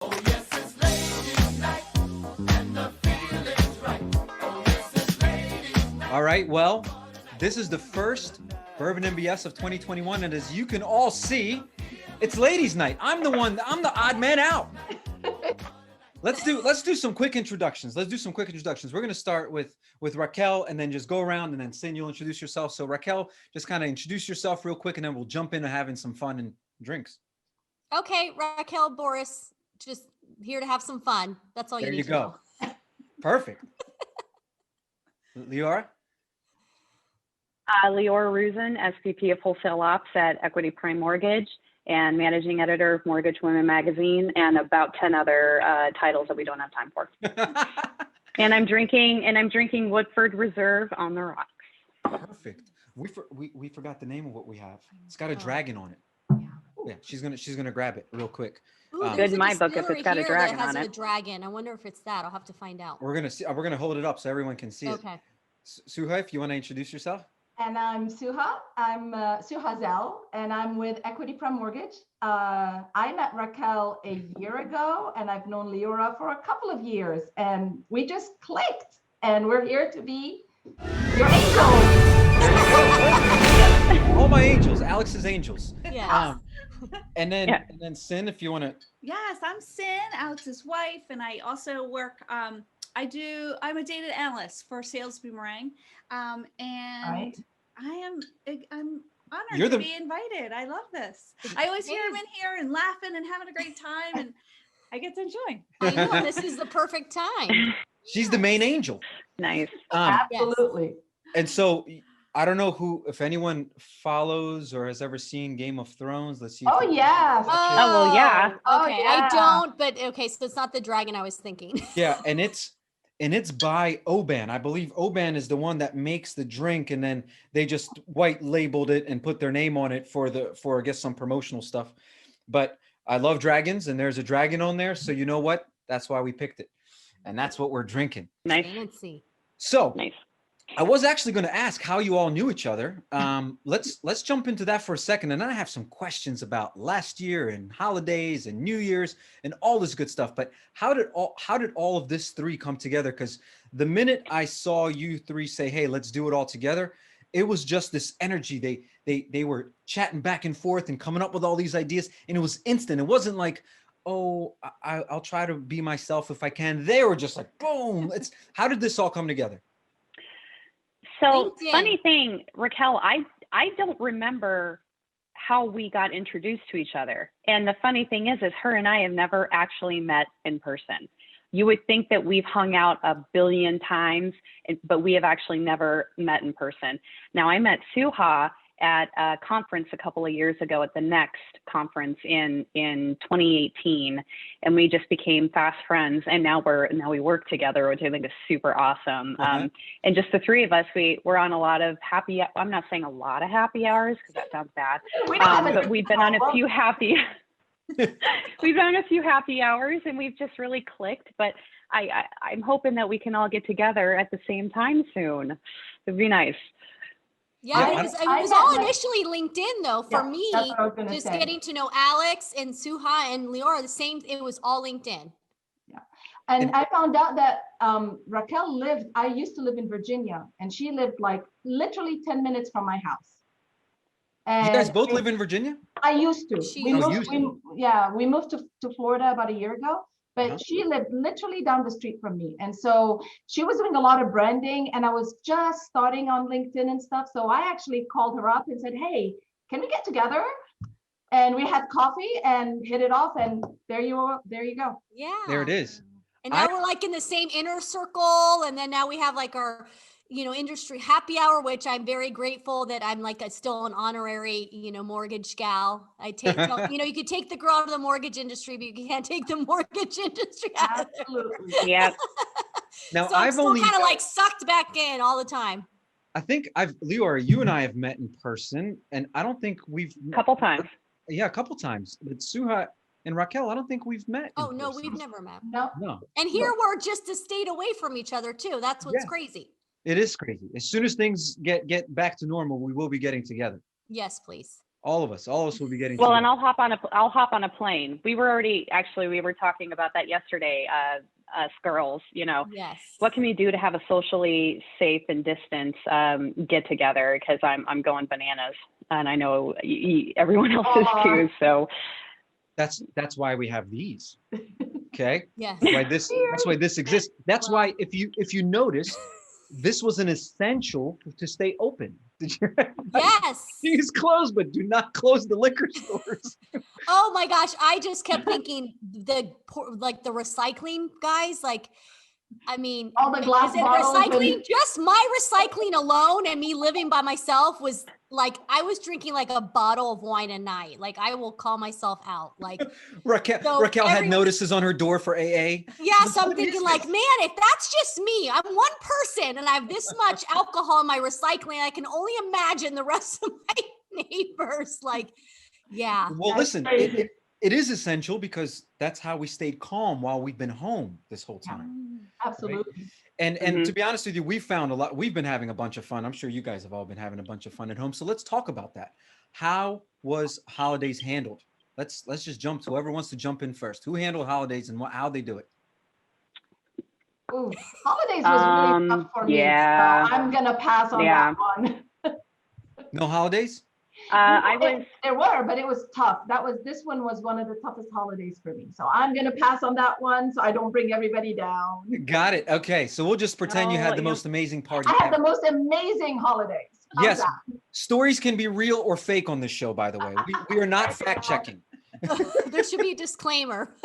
Oh, yes, it's ladies' night, and the feeling's right. Oh, yes, it's ladies' night. All right, well, this is the first Bourbon MBS of 2021, and as you can all see, it's ladies' night. I'm the odd man out. Let's do some quick introductions. We're going to start with Raquel, and then just go around, and then Sin, you'll introduce yourself. So Raquel, just kind of introduce yourself real quick, and then we'll jump into having some fun and drinks. Okay, Raquel, Boris, just here to have some fun. That's all you need to know. Perfect. Leora? Leora Ruzin, SVP of Wholesale Ops at Equity Prime Mortgage and Managing Editor of Mortgage Women Magazine, and about 10 other titles that we don't have time for. And I'm drinking Woodford Reserve on the rocks. Perfect. We forgot the name of what we have. It's got a dragon on it. Yeah, she's gonna grab it real quick. Ooh, Good in my book if it's got a dragon that has on a it. dragon. I wonder if it's that. I'll have to find out. We're gonna hold it up so everyone can see it. Okay. Suha, if you want to introduce yourself. And I'm Suha. I'm Suha Zell, and I'm with Equity Prime Mortgage. I met Raquel a year ago, and I've known Leora for a couple of years, and we just clicked. And we're here to be your angels. All my angels, Alex's angels. Yeah. And then Sin, if you want to. Yes, I'm Sin, Alex's wife, and I also work. I'm a data analyst for Sales Boomerang, and Right. I'm honored to be invited. I love this. I always hear him in here and laughing and having a great time, and I get to enjoy. I know, this is the perfect time. She's the main angel. Nice. Absolutely. And so I don't know if anyone follows or has ever seen Game of Thrones. Let's see. Oh, yeah. Oh, well, yeah. Okay, yeah. I don't, but okay, so it's not the dragon I was thinking. Yeah, and it's by Oban. I believe Oban is the one that makes the drink, and then they just white labeled it and put their name on it for I guess some promotional stuff. But I love dragons, and there's a dragon on there, so you know what? That's why we picked it, and that's what we're drinking. Nice. Fancy. So Nice. I was actually going to ask how you all knew each other. Let's jump into that for a second, and then I have some questions about last year and holidays and New Year's and all this good stuff. But how did all of this three come together? Because the minute I saw you three say, "Hey, let's do it all together," it was just this energy. They were chatting back and forth and coming up with all these ideas, and it was instant. It wasn't like, "Oh, I'll try to be myself if I can." They were just like, boom. How did this all come together? So LinkedIn. funny thing, Raquel, I don't remember how we got introduced to each other. And the funny thing is her and I have never actually met in person. You would think that we've hung out a billion times, but we have actually never met in person. Now, I met Suha at a conference a couple of years ago at the Next conference in 2018, and we just became fast friends. And now we work together, which I think is super awesome. And just the three of us, we're on a lot of I'm not saying a lot of happy hours because that sounds bad, but we've been on a few happy. We've done a few happy hours, and we've just really clicked. But I'm hoping that we can all get together at the same time soon. It'd be nice. Yeah, Yeah, it was all initially LinkedIn though. For me, that's what I was gonna just say. getting to know Alex and Suha and Leora, it was all LinkedIn. And I found out that Raquel I used to live in Virginia, and she lived like literally 10 minutes from my house. And You guys both live in Virginia? I used to. We moved to Florida about a year ago, but she lived literally down the street from me. And so she was doing a lot of branding, and I was just starting on LinkedIn and stuff. So I actually called her up and said, "Hey, can we get together?" And we had coffee and hit it off, and there you go. Yeah. There it is. And now we're like in the same inner circle, and then now we have like our industry happy hour, which I'm very grateful that I'm like still an honorary, mortgage gal. I take, you could take the girl out of the mortgage industry, but you can't take the mortgage industry out of there. Absolutely. Yeah. Now So I'm I've still only kind of like sucked back in all the time. I think Leora, you and I have met in person, and I don't think we've A couple times. Yeah, a couple times. But Suha and Raquel, I don't think we've met. Oh no, we've never met. No. No. And here we're just a state away from each other too. That's what's crazy. It is crazy. As soon as things get back to normal, we will be getting together. Yes, please. All of us will be getting Well, together. and I'll hop on a plane. We were talking about that yesterday, us girls, Yes. what can we do to have a socially safe and distance get together? Because I'm going bananas, and I know everyone else is too. So that's why we have these. Okay. Yes. That's why this exists. That's why if you notice, this was an essential to stay open. Did you? Yes. These closed, but do not close the liquor stores. Oh my gosh, I just kept thinking the recycling guys, I mean, All the glass is it bottles recycling? Just my recycling alone and me living by myself was like, I was drinking like a bottle of wine a night. Like I will call myself out. Like Raquel had notices on her door for AA. Yeah, so I'm thinking like, man, if that's just me, I'm one person and I have this much alcohol in my recycling, I can only imagine the rest of my neighbors. Like, yeah. Well, listen, it is essential because that's how we stayed calm while we've been home this whole time. Absolutely. Right? And to be honest with you, we've been having a bunch of fun. I'm sure you guys have all been having a bunch of fun at home. So let's talk about that. How was holidays handled? Let's just jump to whoever wants to jump in first. Who handled holidays and how they do it? Ooh, holidays was really tough for me. Yeah. So I'm gonna pass on that one. No holidays? There were, but it was tough. This one was one of the toughest holidays for me. So I'm gonna pass on that one so I don't bring everybody down. Got it. Okay, so we'll just pretend you had the most amazing party. I had the most amazing holidays. Yes, stories can be real or fake on this show, by the way. We are not fact checking. There should be a disclaimer.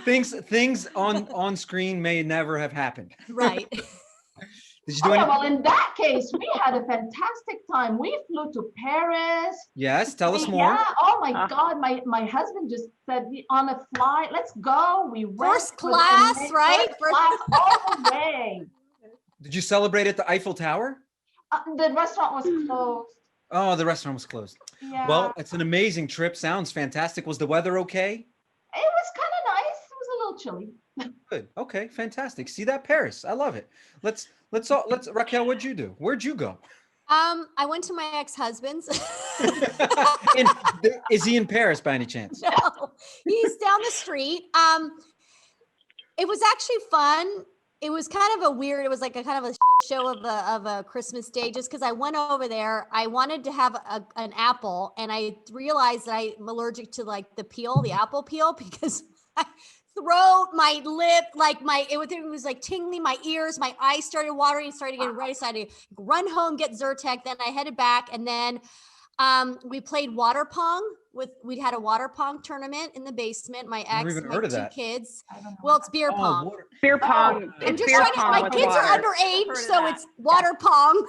Things on screen may never have happened. Right. Did you do anything? Well, in that case, we had a fantastic time. We flew to Paris. Yes, tell us more. Yeah. Oh my God, my husband just said on a flight, let's go. We went first class, right? First class all the way. Did you celebrate at the Eiffel Tower? The restaurant was closed. Oh, the restaurant was closed. Yeah. Well, it's an amazing trip. Sounds fantastic. Was the weather okay? It was kind of nice. It was a little chilly. Good. Okay, fantastic. See that, Paris? I love it. Let's Raquel, what'd you do? Where'd you go? I went to my ex-husband's. Is he in Paris by any chance? No, he's down the street. It was actually fun. It was kind of it was like a kind of a shit show of a Christmas day, just because I went over there. I wanted to have an apple, and I realized that I'm allergic to like the apple peel, because my throat, my lip, like it was like tingling, my ears, my eyes started watering, started getting ready. So I had to run home, get Zyrtec. Then I headed back, and then we played water pong. We had a water pong tournament in the basement. My ex, my two kids. Well, it's beer pong. Beer pong. I'm just trying to. My kids are underage, so it's water pong.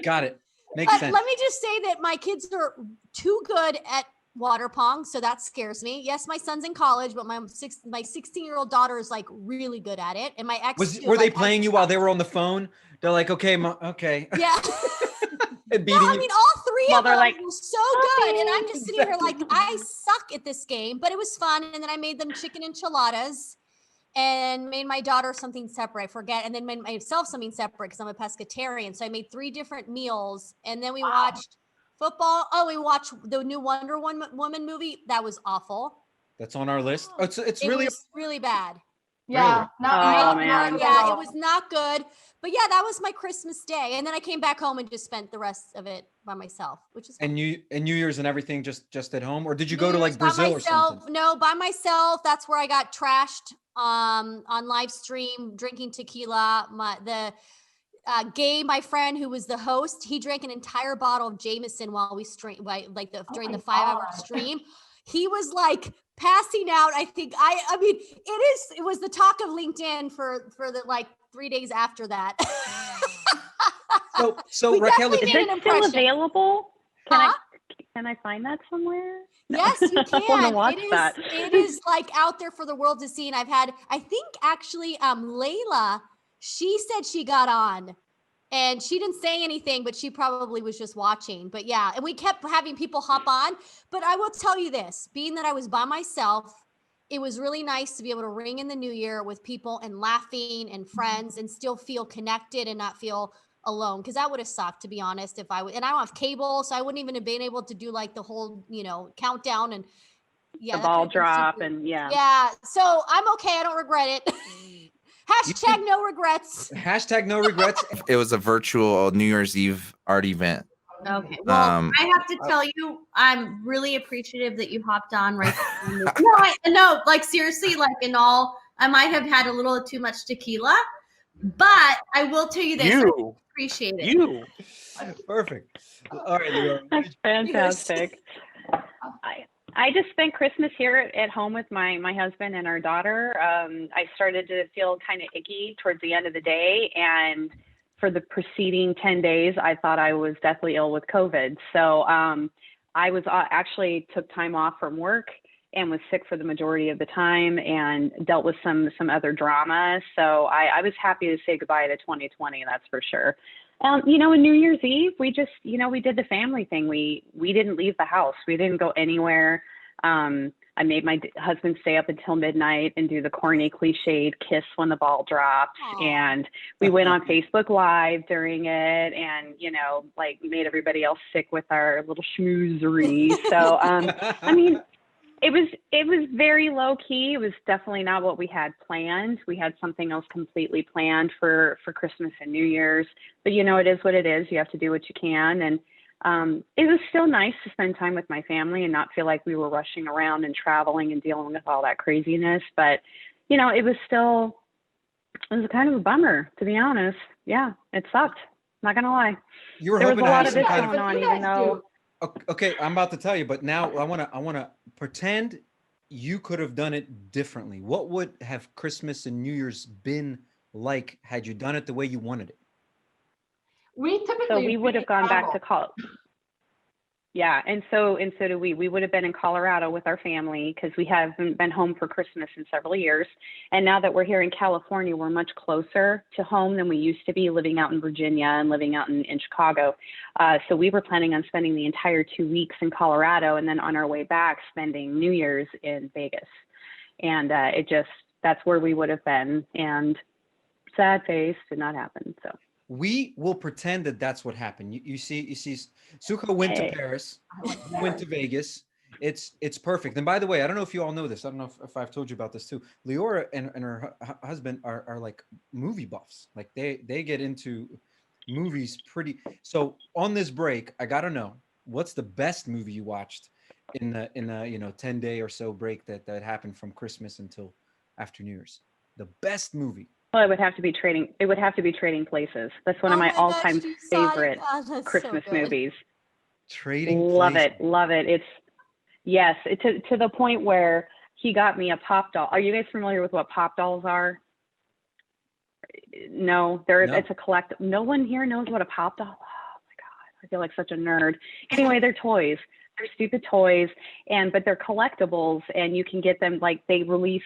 Got it. Makes sense. Let me just say that my kids are too good at water pong, so that scares me. Yes, my son's in college, but my 16-year-old daughter is like really good at it. And my ex were they playing you while they were on the phone? They're like, okay, okay. Yeah. Beating I mean, all three of them were so good, and I'm just sitting here like, I suck at this game, but it was fun. And then I made them chicken enchiladas, and made my daughter something separate. I forget, and then made myself something separate because I'm a pescatarian. So I made 3 different meals, and then we watched football. Oh, we watched the new Wonder Woman movie. That was awful. That's on our list. Oh, it's really really bad. Yeah. Really? Yeah, it was not good. But yeah, that was my Christmas day. And then I came back home and just spent the rest of it by myself, which is fun. And New Year's and everything just at home? Or did you go to like Brazil or something? No, by myself. That's where I got trashed on live stream, drinking tequila. Gabe, my friend who was the host, he drank an entire bottle of Jameson while we during the 5-hour stream. He was like passing out. I think I mean, it was the talk of LinkedIn for the like 3 days after that. So Raquel, is it still available? Can I find that somewhere? Yes, you can. I want to watch that. It is like out there for the world to see. And I think actually Layla, she said she got on. And she didn't say anything, but she probably was just watching. But yeah, and we kept having people hop on. But I will tell you this, being that I was by myself, it was really nice to be able to ring in the new year with people and laughing and friends and still feel connected and not feel alone, because that would have sucked, to be honest. If I would, and I don't have cable, so I wouldn't even have been able to do like the whole, countdown and the ball drop and yeah. So I'm okay. I don't regret it. Hashtag no regrets. Hashtag no regrets. It was a virtual New Year's Eve art event. Okay. Well, I have to tell you, I'm really appreciative that you hopped on right now. No, like seriously, like in all, I might have had a little too much tequila, but I will tell you this. I appreciate it. Perfect. All right, Leora. That's fantastic. I just spent Christmas here at home with my husband and our daughter. I started to feel kind of icky towards the end of the day, and for the preceding 10 days, I thought I was deathly ill with COVID. So I was actually took time off from work and was sick for the majority of the time and dealt with some other drama. So I was happy to say goodbye to 2020, that's for sure. On New Year's Eve, we just, we did the family thing. We didn't leave the house. We didn't go anywhere. I made my husband stay up until midnight and do the corny cliched kiss when the ball drops. Aww. And we went on Facebook Live during it and, like made everybody else sick with our little schmoozery. So, it was very low key. It was definitely not what we had planned. We had something else completely planned for Christmas and New Year's, but it is what it is. You have to do what you can. And it was still nice to spend time with my family and not feel like we were rushing around and traveling and dealing with all that craziness. But, it was kind of a bummer, to be honest. Yeah, it sucked. Not going to lie. You were hoping to have some kind of... even though... Okay, I'm about to tell you, but now I want to pretend you could have done it differently. What would have Christmas and New Year's been like had you done it the way you wanted it? We would have gone back to college. Yeah, and so do we. We would have been in Colorado with our family because we haven't been home for Christmas in several years. And now that we're here in California, we're much closer to home than we used to be, living out in Virginia and living out in Chicago. So we were planning on spending the entire 2 weeks in Colorado and then on our way back spending New Year's in Vegas. And that's where we would have been. And sad face did not happen, so. We will pretend that that's what happened. You see, Suka went to Paris, went to Vegas. It's perfect. And by the way, I don't know if you all know this. I don't know if I've told you about this too. Leora and her husband are like movie buffs. Like they get into movies pretty. So on this break, I gotta know, what's the best movie you watched in the 10-day or so break that happened from Christmas until after New Year's? The best movie. Well, it would have to be Trading Places. That's one of my all-time favorite Christmas movies. Trading Places. Love it. It's to the point where he got me a pop doll. Are you guys familiar with what pop dolls are? No, it's a collective. No one here knows what a pop doll. Oh my God, I feel like such a nerd. Anyway, they're toys. They're stupid toys, but they're collectibles, and you can get them. Like, they release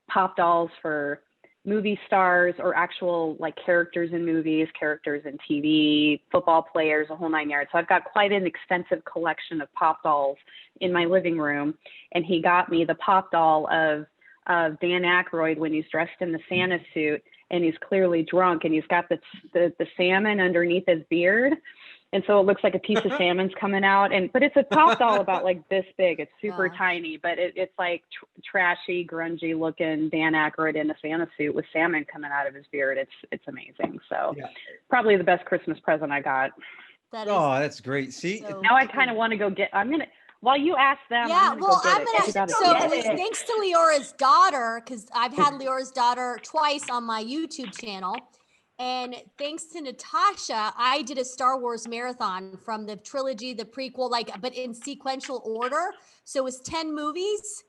pop dolls for movie stars or actual like characters in movies, characters in TV, football players, a whole 9 yards. So I've got quite an extensive collection of pop dolls in my living room. And he got me the pop doll of Dan Aykroyd when he's dressed in the Santa suit and he's clearly drunk and he's got the salmon underneath his beard. And so it looks like a piece of salmon's coming out, but it's a pop doll about like this big. It's super tiny, but it's like trashy, grungy looking Dan Aykroyd in a Santa suit with salmon coming out of his beard. It's amazing. So probably the best Christmas present I got. That's great. See, now I kind of want to go get. While you ask them. Yeah, thanks to Leora's daughter, because I've had Leora's daughter twice on my YouTube channel. And thanks to Natasha, I did a Star Wars marathon from the trilogy, the prequel, but in sequential order. So it was 10 movies.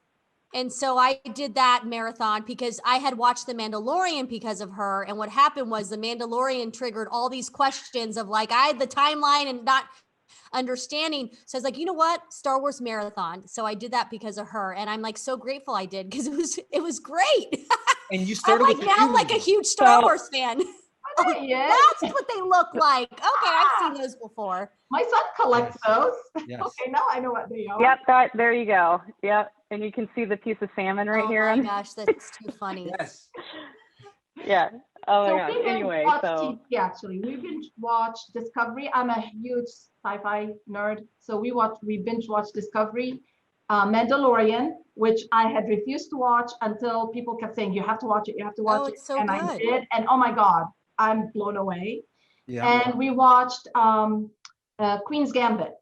And so I did that marathon because I had watched The Mandalorian because of her. And what happened was The Mandalorian triggered all these questions of I had the timeline and not understanding. So I was like, you know what? Star Wars marathon. So I did that because of her. And I'm so grateful I did because it was great. And you started I'm a huge Star Wars fan. That's what they look like. Okay, I've seen those before. My son collects those. Yes. Okay, now I know what they are. Yep, there you go. Yep, and you can see the piece of salmon right here. Oh my gosh, that's too funny. Yes. Yeah. Oh So my we gosh. binge Anyway, watch so TV actually. We binge watch Discovery. I'm a huge sci-fi nerd, so we binge watch Discovery, Mandalorian, which I had refused to watch until people kept saying you have to watch it, you have to watch Oh, it, it's so and I good. did, and oh my God, I'm blown away. Yeah. And we watched Queen's Gambit.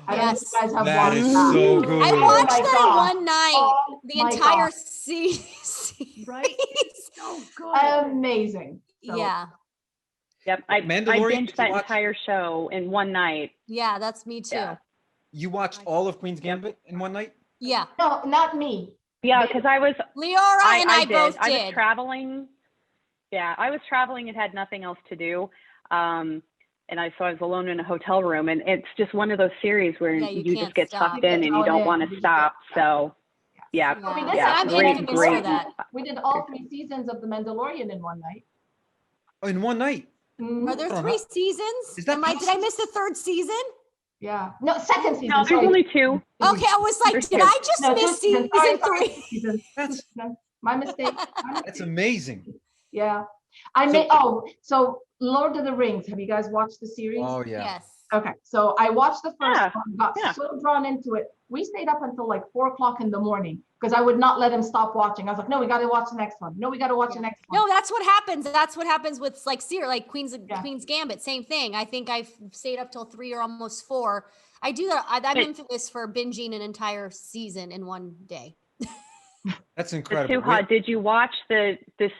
I don't know if you Yes. guys have That watched is that. so good. I Oh watched my that God. in one night. Oh The my entire God. season. Right? It's so good. Amazing. So, Yeah. yep, I Mandalorian, binged did you that watch- entire show in one night. Yeah, that's me too. Yeah. You watched all of Queen's Gambit in one night? Yeah. No, not me. Yeah, because Leora and I both I was did. traveling. Yeah, I was traveling and had nothing else to do. And so I was alone in a hotel room, and it's just one of those series where Yeah, you you can't just get stop. sucked in and you don't want to stop. So yeah, I mean, Yeah. listen, yeah, I'm great, infamous great. for that. We did all 3 seasons of The Mandalorian in one night. Oh, in one night? Mhm. Are there Hold on, 3 how- seasons? is that Did I miss the 3rd season? Yeah. No, second season. No, there's sorry. only 2. Okay, I was like, There's did 2. I just No, 2 miss seasons. season Sorry, 3? 2 seasons. That's My mistake. that's amazing. Yeah. So Lord of the Rings. Have you guys watched the series? Oh yeah. Yes. Okay, so I watched the first Yeah, one, got yeah. so drawn into it. We stayed up until like 4 o'clock in the morning because I would not let him stop watching. I was like, no, we got to watch the next one. No, we got to watch the next one. No, that's what happens. That's what happens with like Queen's Yeah. Queen's Gambit. Same thing. I think I've stayed up till 3 or almost 4. I do that. I'm infamous for binging an entire season in one day. That's It's incredible. too hot. Did you watch the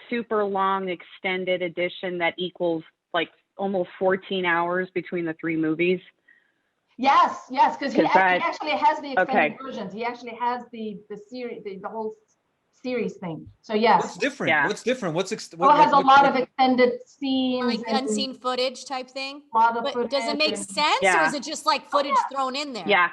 super long extended edition that equals like almost 14 hours between the 3 movies? Yes, because he 'Cause that- actually has the extended okay. versions. He actually has the series, the whole series thing. So yes, What's different? Yeah. What's different? What's it has a lot of extended scenes, Like and unseen footage type thing. a lot of But does it make footage and- sense or Yeah. is it just like footage thrown in there? Yeah.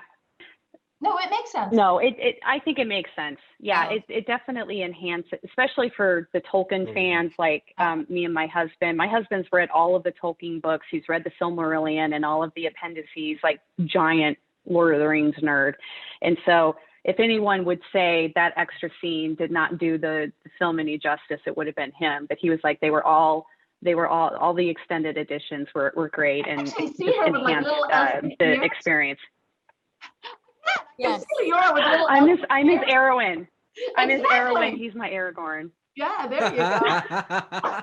No, it makes sense. No, I think it makes sense. Yeah, Oh. it definitely enhances, especially for the Tolkien fans like me and my husband. My husband's read all of the Tolkien books. He's read the Silmarillion and all of the appendices, like giant Lord of the Rings nerd. And so if anyone would say that extra scene did not do the film any justice, it would have been him. But he was like, all the extended editions were great and actually it see just her with, like, enhanced little elf the ears. experience. Yes. Leora with little I'm his elf Arwen. I'm his Exactly. Arwen. He's my Aragorn. Yeah, there you go.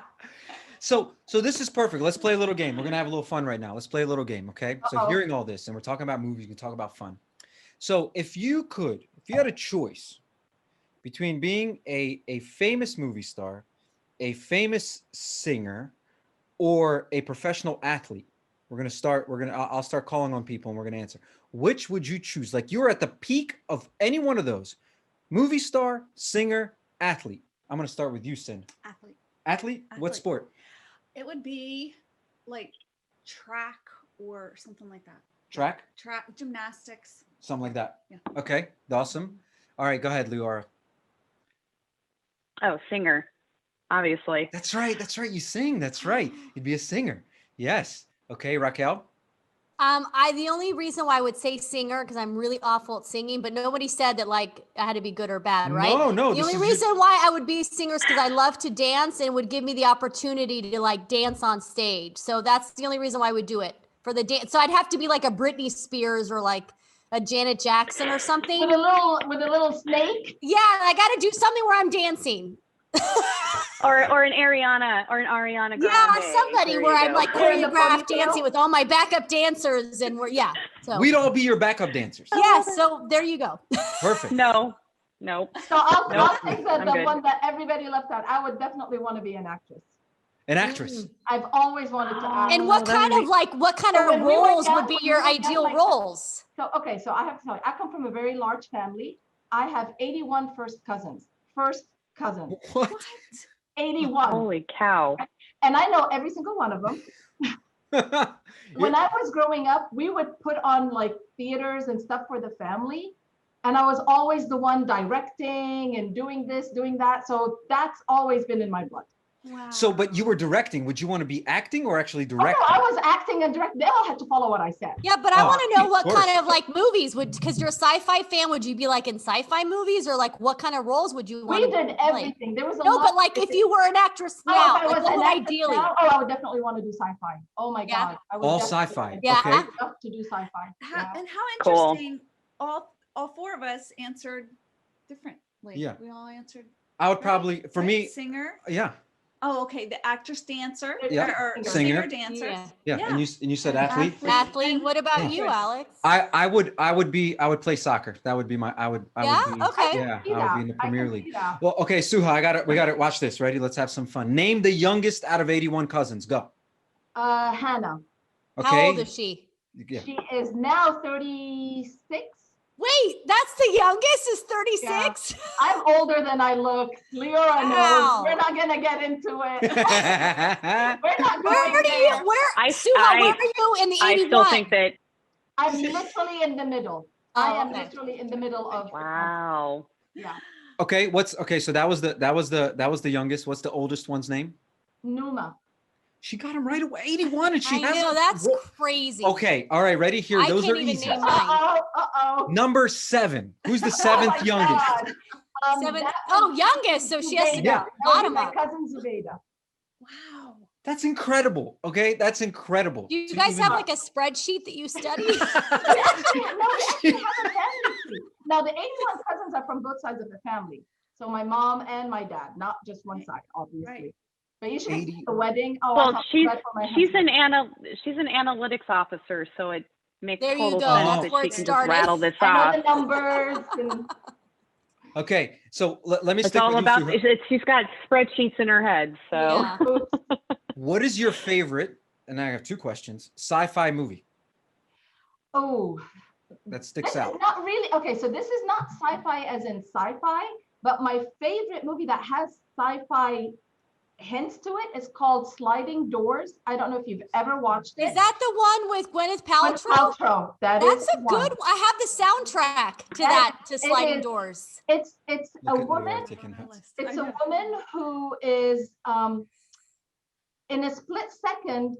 So this is perfect. Let's play a little game. We're gonna have a little fun right now. Let's play a little game, okay? So Uh-oh. hearing all this, and we're talking about movies, we can talk about fun. So if you had a choice between being a famous movie star, a famous singer, or a professional athlete, I'll start calling on people and we're gonna answer. Which would you choose? Like you're at the peak of any one of those. Movie star, singer, athlete. I'm gonna start with you, Sin. Athlete. Athlete? What Athlete. sport? It would be like track or something like that. Track? Track, gymnastics. Something like that. Yeah. Okay, awesome. All right, go ahead, Leora. Oh, singer, obviously. That's right. You sing. That's right. You'd be a singer. Yes. Okay, Raquel. The only reason why I would say singer because I'm really awful at singing, but nobody said that like I had to be good or bad, right? No. The only reason why I would be singer is because I love to dance and it would give me the opportunity to like dance on stage. So that's the only reason why I would do it for the dance. So I'd have to be like a Britney Spears or like a Janet Jackson or something. With a little snake. Yeah, I got to do something where I'm dancing. or an Ariana Grande. Yeah, somebody There where you I'm go. like Wearing the choreographed ponytail? dancing with all my backup dancers and so We'd all be your backup dancers. yeah, so there you go. Perfect. No. So I'll take I'm the good. one that everybody left out. I would definitely want to be an actress. An actress. I've always wanted to act. And what kind of So when we went roles down- would be when we your went down ideal like that- roles? So I have to tell you, I come from a very large family. I have 81 first cousins. What? 81. Holy cow. And I know every single one of them. When I was growing up, we would put on like theaters and stuff for the family. And I was always the one directing and doing this, doing that. So that's always been in my blood. Wow. So, but you were directing. Would you want to be acting or actually Oh, directing? no, I was acting and directing. They all had to follow what I said. Yeah, but I Oh, want to know of what course. kind of like movies because you're a sci-fi fan. Would you be like in sci-fi movies, or like what kind of roles would you want We to did play? everything. There was a No, lot but like of if you were an actress now, if I like, was what an would actress ideally? now, I would definitely want to do sci-fi. Oh my Yeah. God. I would All definitely sci-fi. wanna do Yeah. Okay. stuff to do sci-fi. Yeah. And how Cool. interesting. All four of us answered differently. Yeah. We all answered. I would right? probably, for Right? me, Singer. yeah. Oh, okay. The actress dancer. Yeah. Or Singer. singer dancer. Yeah. Yeah. And you said And athlete. Athlete. What about Yeah. you, Alex? I would play soccer. That would be my, I would be, Okay. yeah, I would be in the Premier League. We got it. Watch this. Ready? Let's have some fun. Name the youngest out of 81 cousins. Go. Hannah. Okay. How old is she? Yeah. She is now 36. Wait, that's the youngest is 36? I'm older than I look. Leora knows. Wow. We're not gonna get into it. We're not Where going do you, there. Suha, where are you in the 81? I still think that. I'm literally in the middle. Oh, I am okay. literally in the middle of. Wow. Yeah. Okay. So that was the youngest. What's the oldest one's name? Numa. She got him right away. 81, and she I has. know, a- that's crazy. Okay. All right. Ready? Here. I Those can't are even easy. name mine. Uh-oh. Number 7. Who's the Oh seventh my youngest? God. Seven. That Oh, was youngest. So she has to Zubeda. go Yeah. That was bottom my up. cousin Zubeda. Wow. That's incredible. Okay. That's incredible. Do you To guys even- have like a spreadsheet that you study? We actually have a family tree. Now, the 81 cousins are from both sides of the family. So my mom and my dad, not just one side, obviously. Right. But you should have 80 seen the wedding. Oh, I Well, thought she's that for my she's husband. an analytics officer, so it makes There you total go. sense That's that where she it can just started. rattle this I know off. the numbers. And Okay. So let me It's stick all with about. you. Suha. She's got spreadsheets in her head. So Yeah. What is your favorite? And I have 2 questions. Sci-fi movie oh, that this sticks is out. not really, okay, so this is not sci-fi as in sci-fi, but my favorite movie that has sci-fi hints to it is called Sliding Doors. I don't know if you've ever watched it. Is that the one with Gwyneth Gwyneth Paltrow? Paltrow. That's That's a the one. good. I have the soundtrack to Yes, that to it Sliding is. Doors. It's Look a at woman. Leora taking notes. It's a woman who is in a split second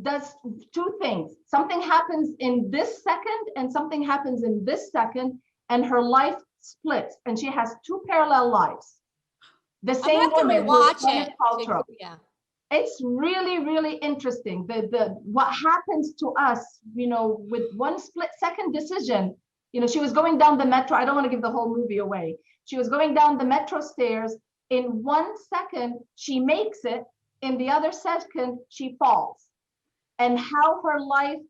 does 2 things. Something happens in this second and something happens in this second, and her life splits, and she has 2 parallel lives. The I'm same gonna have to woman, rewatch Gwyneth it. Paltrow. Yeah. It's really, really interesting. The what happens to us, with one split second decision. She was going down the metro. I don't want to give the whole movie away. She was going down the metro stairs. In 1 second, she makes it. In the other second, she falls. And how her life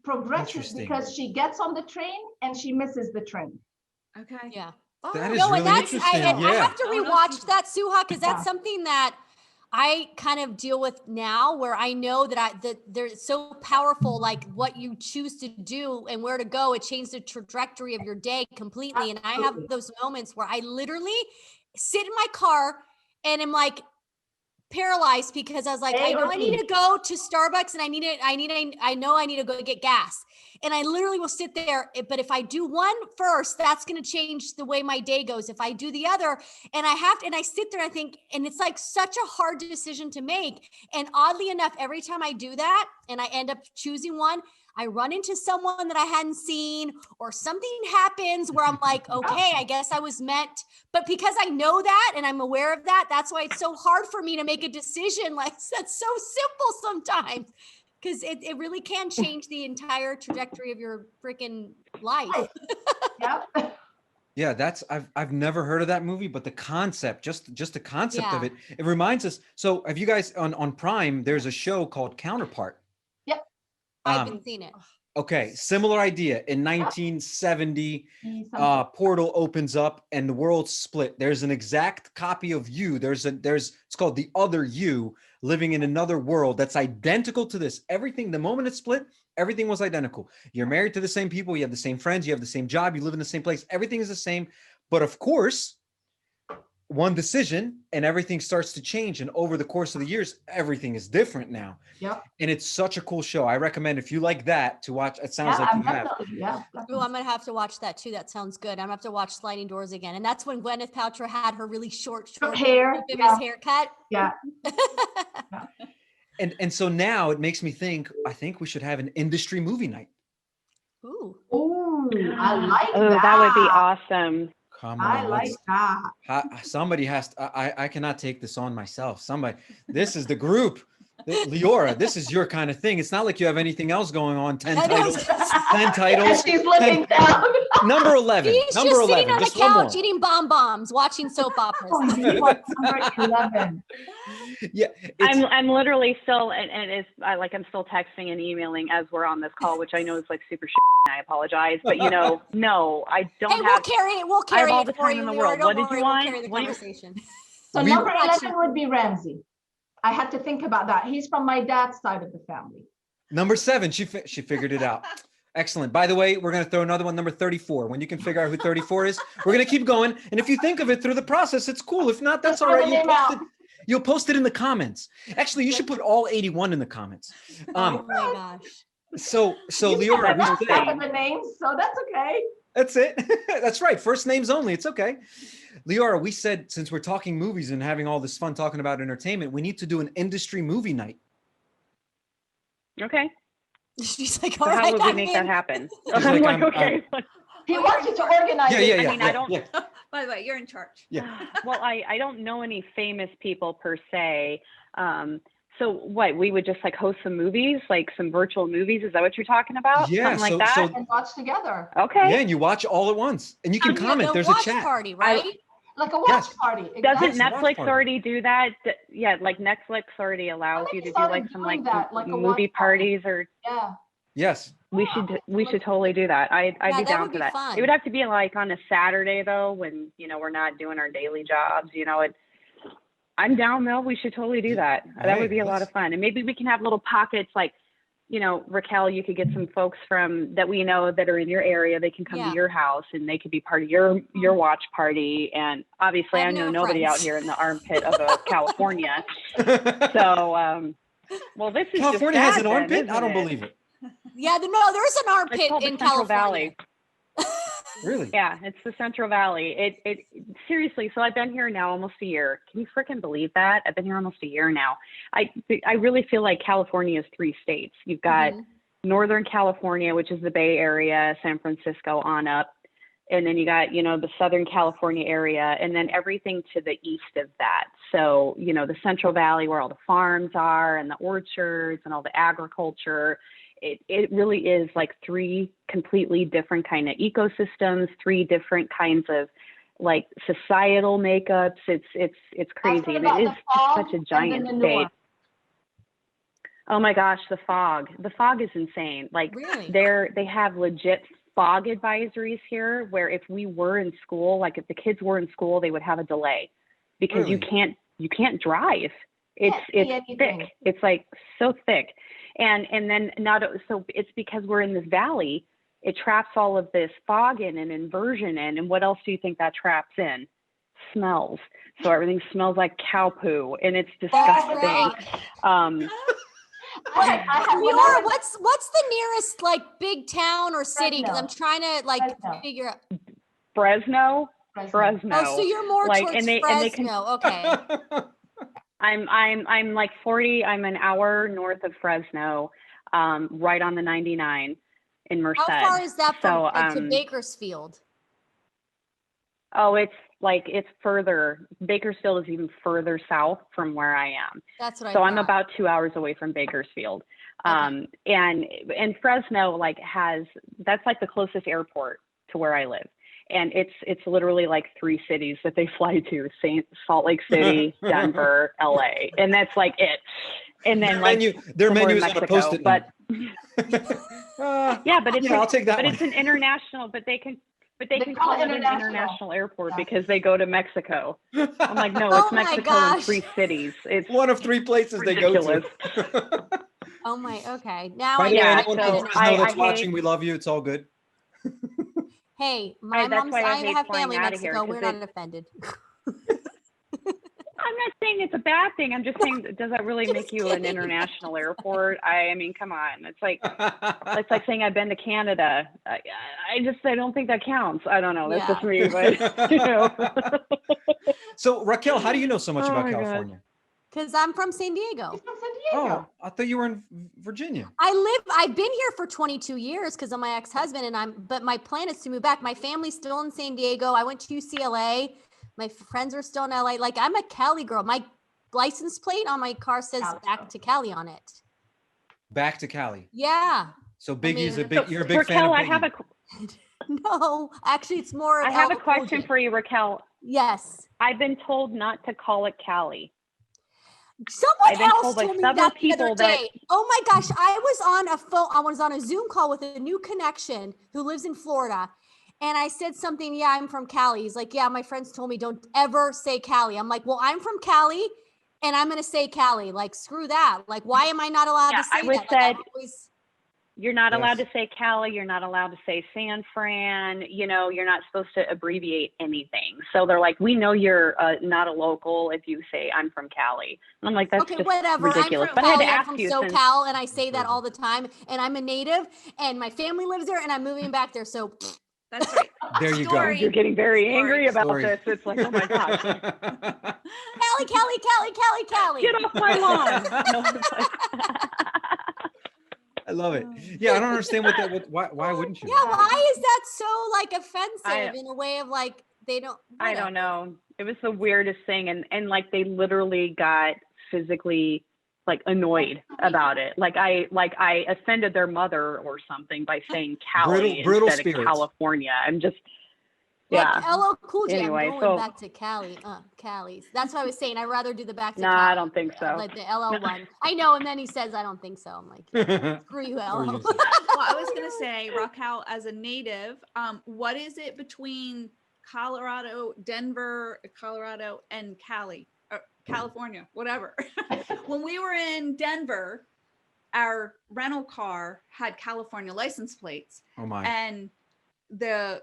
progresses Interesting. because she gets on the train and she misses the train. Okay. Yeah. That is No, and really that's interesting. I Yeah. have to rewatch that, Suha, because that's Yeah. something that I kind of deal with now, where I know that they're so powerful, like what you choose to do and where to go. It changed the trajectory of your day completely. And I have Absolutely. those moments where I literally sit in my car and I'm like paralyzed because I was like, I know I need to go to Starbucks and I know I need to go get gas. And I literally will sit there, but if I do one first, that's going to change the way my day goes. If I do the other, and I sit there, I think, and it's like such a hard decision to make. And oddly enough, every time I do that and I end up choosing one, I run into someone that I hadn't seen, or something happens where I'm like, okay, I guess I was meant. But because I know that and I'm aware of that, that's why it's so hard for me to make a decision. Like, that's so simple sometimes, because it really can change the entire trajectory of your freaking life. Yep. Yeah, I've never heard of that movie, but the concept, just the concept of Yeah. it reminds us. So have you guys on Prime, there's a show called Counterpart. I haven't seen it. Okay, similar idea. In 1970, portal opens up and the world's split. There's an exact copy of you. It's called the other you living in another world that's identical to this. Everything, the moment it split, everything was identical. You're married to the same people, you have the same friends, you have the same job, you live in the same place, everything is the same. But of course, one decision and everything starts to change. And over the course of the years, everything is different now. Yep. And it's such a cool show. I recommend, if you like that, to watch. It sounds like you have. Yeah. Oh, I'm gonna have to watch that too. That sounds good. I'm gonna have to watch Sliding Doors again. And that's when Gwyneth Paltrow had her really short hair, famous haircut. Yeah. And so now it makes me think, I think we should have an industry movie night. Ooh. Ooh, I like Oh, that. that would be awesome. Come I on, like that. somebody has to, I cannot take this on myself. Somebody, this is the group. Leora, this is your kind of thing. It's not like you have anything else going on. 10 titles. 10 titles. She's looking down. Number 11. He's number just 11. sitting on the Just one more. couch eating bombs, watching soap operas. Oh, he was number 11. Yeah, I'm literally still, and it's I'm still texting and emailing as we're on this call, which I know is like super shitty, and I apologize, but no, I don't Hey, have. We'll carry I have all it the for time you, in the Leora. world. Don't What did you worry, want? We'll carry the What do you- conversation. So We- number 11 would be Ramsey. I had to think about that. He's from my dad's side of the family. Number 7. She figured it out. Excellent. By the way, we're going to throw another one, number 34. When you can figure out who 34 is, we're going to keep going. And if you think of it through the process, it's cool. If not, that's all right. You'll post it in the comments. Actually, you should put all 81 in the comments. Oh my gosh. So Leora, we said, the names, so that's okay. that's it. That's right. First names only. It's okay. Leora, we said, since we're talking movies and having all this fun talking about entertainment, we need to do an industry movie night. Okay. She's like, So all right. how would we make that happen? She's I'm like, like, okay. He wants you to organize it. I mean, I don't. Yeah. By the way, you're in charge. Yeah. Well, I don't know any famous people per se. So what, we would just like host some movies, like some virtual movies? Is that what you're talking about? Yeah, Something like that? And watch together. Okay. Yeah, and you watch all at once. And you can comment. There's a watch chat. party, right? Like a watch Yes. party. Doesn't Exactly. Netflix Party. already do that? Yeah, like Netflix already allows think you to he do like started some doing like that, like a movie watch party. parties or Yeah. Yes. we should totally do that. I'd Yeah, be that down would for be that. fun. It would have to be like on a Saturday though, when we're not doing our daily jobs. I'm down though. We should totally do that. That would be a lot of fun. And maybe we can have little pockets like, Raquel, you could get some folks from that we know that are in your area. They can come to your house and they could be part of your watch party. And obviously I know nobody out here in the armpit of California. So, well, this is California just has an sad armpit? then, I don't isn't it? believe it. Yeah, there's an armpit It's called in the Central California. Valley. Really? Yeah, it's the Central Valley. It seriously. So I've been here now almost a year. Can you freaking believe that? I've been here almost a year now. I really feel like California is 3 states. You've got Northern California, which is the Bay Area, San Francisco on up, and then you got the Southern California area, and then everything to the east of that. So the Central Valley, where all the farms are and the orchards and all the agriculture. It really is like 3 completely different kind of ecosystems, 3 different kinds of like societal makeups. It's crazy, and it is such a giant state. Oh my gosh, the fog is insane. Like Really? they have legit fog advisories here, where if we were in school, like if the kids were in school, they would have a delay because Really? you can't drive. It's thick. It's like so thick. And then so it's because we're in this valley, it traps all of this fog in and inversion in. And what else do you think that traps in? Smells. So everything smells like cow poo, and it's disgusting. Leora, what's the nearest like big town or city? Because I'm trying to figure out. Fresno. Oh, so you're more like, towards and they Fresno. Okay. I'm like 40. I'm an hour north of Fresno, right on the 99 in Merced. How far is that from to Bakersfield? Oh, it's further. Bakersfield is even further south from where I am. That's what I So thought. I'm about 2 hours away from Bakersfield. Okay. And Fresno that's like the closest airport to where I live. And it's literally like 3 cities that they fly to: Salt Lake City, Denver, LA, and that's like it. And then their menu is on a Post-it note. But yeah, but I'll take that But one. it's an international. But they can call it an international airport because they go to Mexico. I'm like, no, it's Mexico in 3 cities. It's one of 3 places ridiculous. they go to. Oh my. Okay. Now By the way, I anyone get from it. Fresno that's watching, we love you. It's all good. Hey, my that's mom's. why I I hate have flying family in out of here, Mexico. 'cause We're not offended. not saying it's a bad thing. I'm just saying, does that really make you an international airport? I mean, come on. It's like saying I've been to Canada. I don't think that counts. I don't know. That's just me, but you know. So Raquel, how do you know so much about my God. California? Because I'm from San Diego. He's from San Diego. Oh, I thought you were in Virginia. I've been here for 22 years because of my ex-husband, but my plan is to move back. My family's still in San Diego. I went to UCLA. My friends are still in LA. Like, I'm a Cali girl. My license plate on my car says back to Cali on it. Back to Cali. Yeah. So Biggie's you're a big fan of Biggie. No, actually it's more. I have a question for you, Raquel. Yes. I've been told not to call it Cali. Someone else told me that the other day. Oh my gosh, I was on a Zoom call with a new connection who lives in Florida. And I said something, yeah, I'm from Cali. He's like, yeah, my friends told me don't ever say Cali. I'm like, well, I'm from Cali and I'm going to say Cali. Like, screw that. Like, why am I not allowed to say that? You're not allowed to say Cali. You're not allowed to say San Fran. You know, you're not supposed to abbreviate anything. So they're like, we know you're not a local if you say I'm from Cali. And I'm like, that's just ridiculous. But I had to ask you. I'm from SoCal, and I say that all the time. And I'm a native, and my family lives there, and I'm moving back there. So that's right. There you go. You're getting very angry about this. It's like, oh my gosh. Cali. Get off my lawn. I love it. Yeah, I don't understand why wouldn't you? Yeah, why is that so like offensive in a way of like they don't? I don't know. It was the weirdest thing, and like they literally got physically like annoyed about it. Like I offended their mother or something by saying Cali instead of California. I'm just. Like LL Cool J, anyway, I'm going back to Cali. Cali's. That's what I was saying. I'd rather do the back to Cali. I don't think so. Like the LL one. I know, and then he says, I don't think so. I'm like, yeah, screw you, LL. Well, I was going to say, Raquel, as a native, what is it between Denver, Colorado, and Cali, or California, whatever? When we were in Denver, our rental car had California license plates. Oh my. And the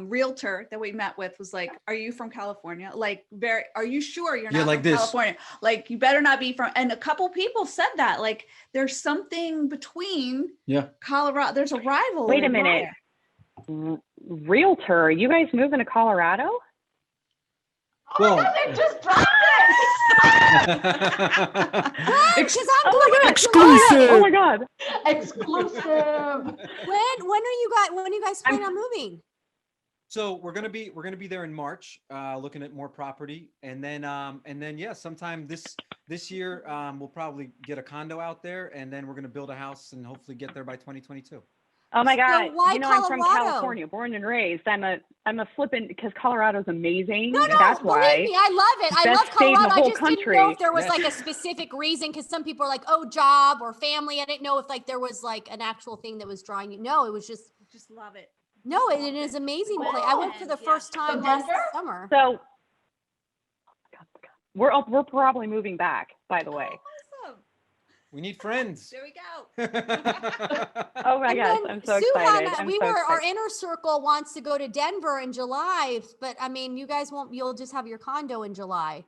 realtor that we met with was like, are you from California? Like, are you sure you're not from California? Like, you better not be from. And a couple people said that, like, there's something between Colorado. There's a rivalry. Wait a minute. Realtor, are you guys moving to Colorado? Oh my God, they just dropped it. Exclusive. Oh my God. Exclusive. When are you guys planning on moving? So we're gonna be there in March, looking at more property, and then sometime this year we'll probably get a condo out there, and then we're gonna build a house and hopefully get there by 2022. Oh my God! So why you know, Colorado? I'm from California, born and raised. I'm a flippin' because Colorado's amazing. No, that's why. Believe me, I love it. I love Colorado. I just didn't know if there was like a specific reason, because some people are like, oh, job or family. I didn't know if like there was like an actual thing that was drawing you. No, it was just love it. No, it is an amazing place. I went for the first time last summer. So we're probably moving back, by the way. Awesome. We need friends. There we go. Oh my gosh, I'm so excited. Our inner circle wants to go to Denver in July, but I mean, you guys you'll just have your condo in July,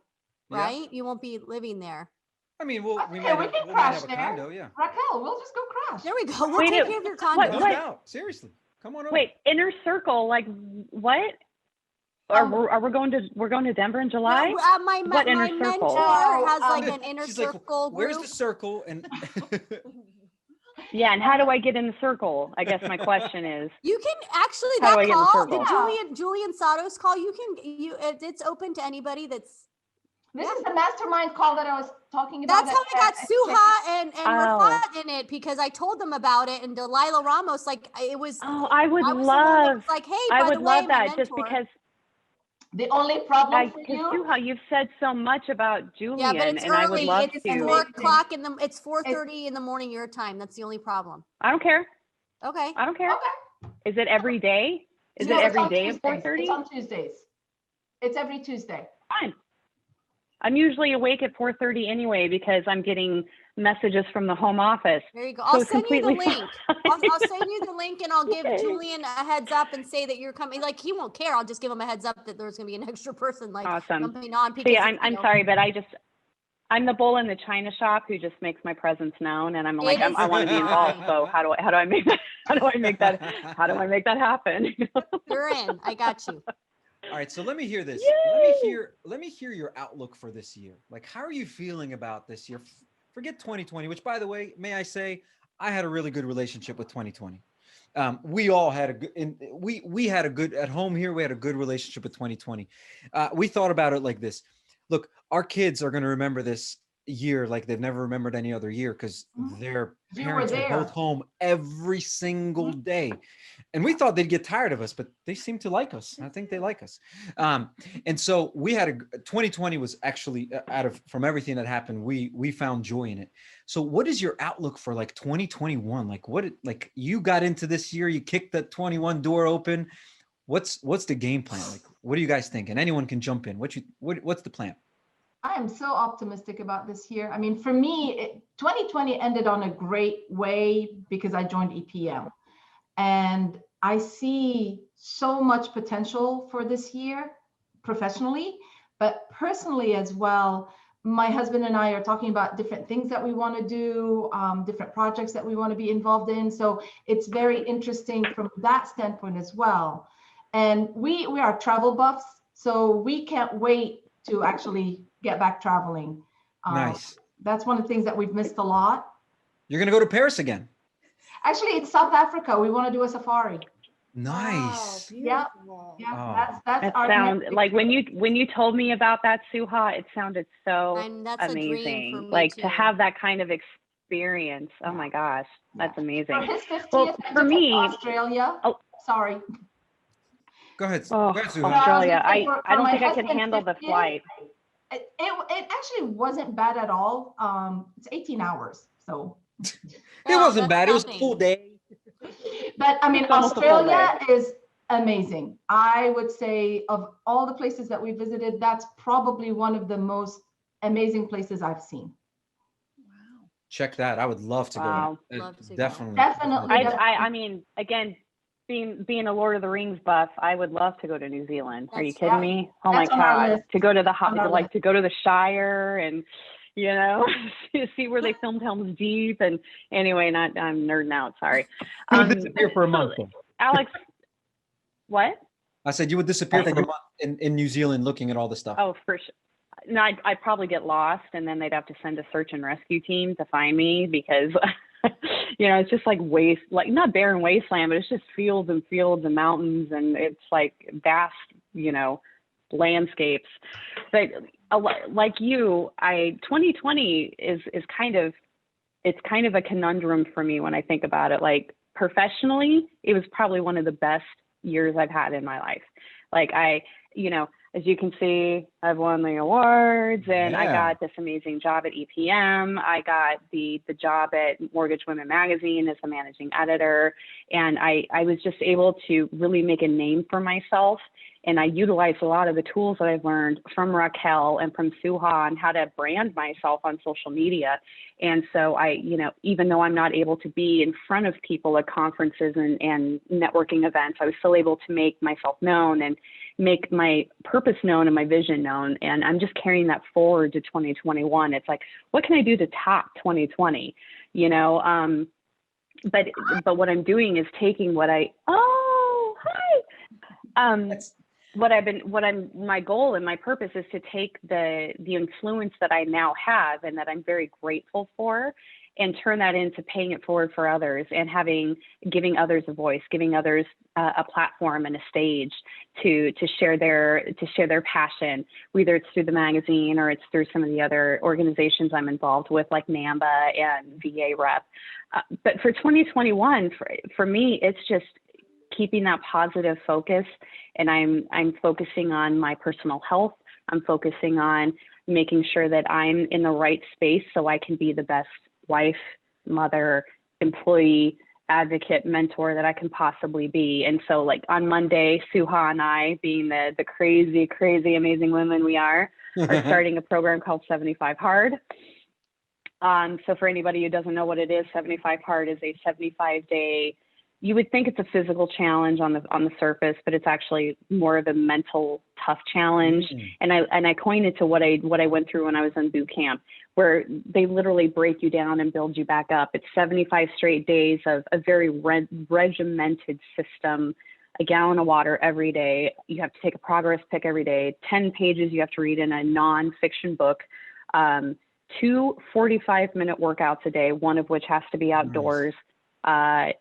right? You won't be living there. I mean, we might have a condo, yeah. Raquel, we'll just go crash. There we go. We'll take care of your condo. No doubt. Seriously. Come on over. Wait, inner circle, like what? We're going to Denver in July? My mentor has like an inner circle. Like, where's the circle? And yeah, and how do I get in the circle? I guess my question is. You can actually the Julian Satos call. It's open to anybody that's. This is the mastermind call that I was talking about. That's how I got Suha and Rafat in it, because I told them about it, and Delilah Ramos, like it was. Oh, I would love. Like, hey, I by would the way, love that mentor, just because. The only problem for you, Suha, you've said so much about Julian, yeah, but it's and early. I would love it's to. 4 o'clock it's 4:30 in the morning your time. That's the only problem. I don't care. Okay. I don't care. Okay. Is it every day? Is it every day at 4:30? It's on Tuesdays. It's every Tuesday. Fine. I'm usually awake at 4:30 anyway because I'm getting messages from the home office. There you go. So I'll send you the completely link. I'll send you the link, and I'll give Okay. Julian a heads up and say that you're coming. Like, he won't care. I'll just give him a heads up that there's going to be an extra person like Awesome. jumping on. Because, See, I'm sorry, but I'm the bull in the china shop who just makes my presence known, and I'm like, I want to be involved. So how do I make that? How do I make that happen? You're in. I got you. All right, so let me hear this. Let me hear your outlook for this year. Like, how are you feeling about this year? Forget 2020, which, by the way, may I say, I had a really good relationship with 2020. We all had a good, we had a good, at home here, we had a good relationship with 2020. We thought about it like this. Look, our kids are going to remember this year like they've never remembered any other year because their parents were both home every single day. And we thought they'd get tired of us, but they seem to like us. I think they like us. And so we had 2020 was actually from everything that happened, we found joy in it. So what is your outlook for like 2021? Like you got into this year, you kicked the 21 door open. What's the game plan? Like, what do you guys think? And anyone can jump in. What's the plan? I am so optimistic about this year. I mean, for me, 2020 ended on a great way because I joined EPM. And I see so much potential for this year professionally, but personally as well. My husband and I are talking about different things that we want to do, different projects that we want to be involved in. So it's very interesting from that standpoint as well. And we are travel buffs, so we can't wait to actually get back traveling. Nice. That's one of the things that we've missed a lot. You're going to go to Paris again? Actually, it's South Africa. We want to do a safari. Nice. Yeah. That's that sounds like when you told me about that, Suha, it sounded so that's amazing. A dream for me like too. To have that kind of experience. Oh my gosh, that's amazing. For his 50th, well, for me, Australia. Sorry. Go ahead. Oh, Go ahead, Suha. Australia. I don't think I can handle the flight. It actually wasn't bad at all. It's 18 hours, so it wasn't bad. It was a full day. But I mean, Australia is amazing. I would say of all the places that we visited, that's probably one of the most amazing places I've seen. Wow. Check that. I would love to go. Definitely. I mean, again, being a Lord of the Rings buff, I would love to go to New Zealand. Are you kidding me? Oh my God. To go to to go to the Shire and see where they filmed Helm's Deep. And anyway, I'm nerding out. Sorry. You would disappear for a month. Alex, what? I said you would disappear for a month in New Zealand looking at all this stuff. Oh, for sure. No, I'd probably get lost, and then they'd have to send a search and rescue team to find me because, it's just like not barren wasteland, but it's just fields and mountains, and it's like vast, landscapes. But like you, 2020 is kind of a conundrum for me when I think about it. Like professionally, it was probably one of the best years I've had in my life. Like as you can see, I've won the awards and I got this amazing job at EPM. I got the job at Mortgage Women Magazine as the managing editor. And I was just able to really make a name for myself. And I utilized a lot of the tools that I've learned from Raquel and from Suha on how to brand myself on social media. And so even though I'm not able to be in front of people at conferences and networking events, I was still able to make myself known and make my purpose known and my vision known. And I'm just carrying that forward to 2021. It's like, what can I do to top 2020? But what I'm doing is taking my goal and my purpose is to take the influence that I now have and that I'm very grateful for and turn that into paying it forward for others and giving others a voice, giving others a platform and a stage to share their passion, whether it's through the magazine or it's through some of the other organizations I'm involved with, like NAMBA and VA Rep. But for 2021, for me, it's just keeping that positive focus, and I'm focusing on my personal health. I'm focusing on making sure that I'm in the right space so I can be the best wife, mother, employee, advocate mentor that I can possibly be. And so like on Monday, Suha and I, being the crazy, crazy, amazing women we are starting a program called 75 Hard. So for anybody who doesn't know what it is, 75 Hard is a 75-day, you would think it's a physical challenge on the surface, but it's actually more of a mental tough challenge. And I coined it to what I went through when I was in boot camp, where they literally break you down and build you back up. It's 75 straight days of a very regimented system, a gallon of water every day. You have to take a progress pic every day, 10 pages you have to read in a nonfiction book, 2 45-minute workouts a day, one of which has to be outdoors. A